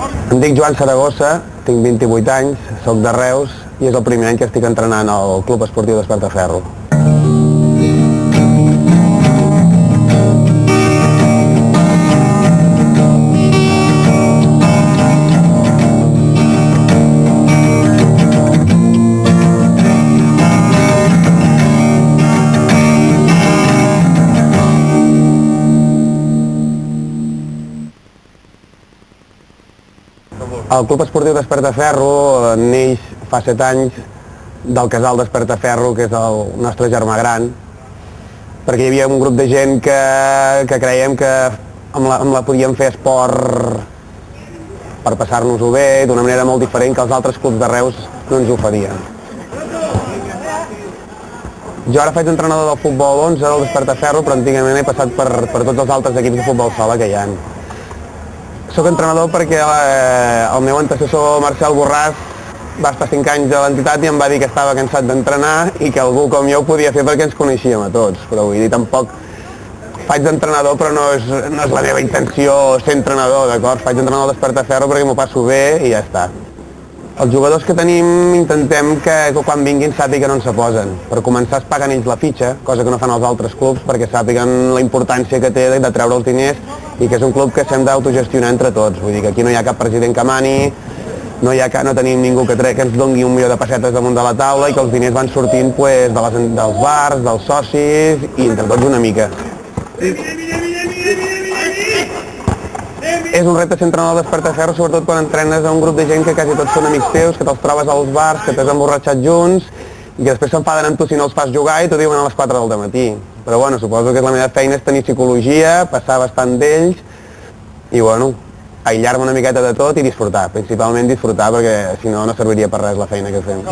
Em dic Joan Saragossa, tinc 28 anys, soc de Reus i és el primer any que estic entrenant al Club Esportiu Despertaferro. El Club Esportiu Despertaferro neix fa 7 anys del casal Despertaferro, que és el nostre germà gran, perquè hi havia un grup de gent que creiem que amb la podíem fer esport per passar-nos-ho bé, d'una manera molt diferent que els altres clubs de Reus no ens oferien. Jo ara faig entrenador del futbol 11 del Despertaferro, però antigament he passat per tots els altres equips de futbol sala que hi ha. Soc entrenador perquè el meu antecessor Marcel Borràs va estar 5 anys a l'entitat i em va dir que estava cansat d'entrenar i que algú com jo ho podia fer perquè ens coneixíem a tots. Però vull dir, tampoc faig d'entrenador, però no és la meva intenció ser entrenador, d'acord? Faig entrenador al Despertaferro perquè m'ho passo bé i ja està. Els jugadors que tenim intentem que quan vinguin sàpiguen on se posen. Per començar es paguen ells la fitxa, cosa que no fan els altres clubs, perquè sàpiguen la importància que té de treure els diners i que és un club que s'hem d'autogestionar entre tots. Vull dir que aquí no hi ha cap president que mani, no tenim ningú que ens doni 1 milió de pessetes damunt de la taula i que els diners van sortint dels bars, dels socis i entre tots una mica. És un repte ser entrenador del Despertaferro, sobretot quan entrenes a un grup de gent que quasi tots són amics teus, que te'ls trobes als bars, que t'has emborratxat junts i que després s'enfaden amb tu si no els fas jugar i t'ho diuen a les 4 del matí. Però bueno, suposo que la meva feina és tenir psicologia, passar bastant d'ells i bueno, aïllar-me una miqueta de tot i disfrutar, principalment disfrutar, perquè si no, no serviria per res la feina que fem.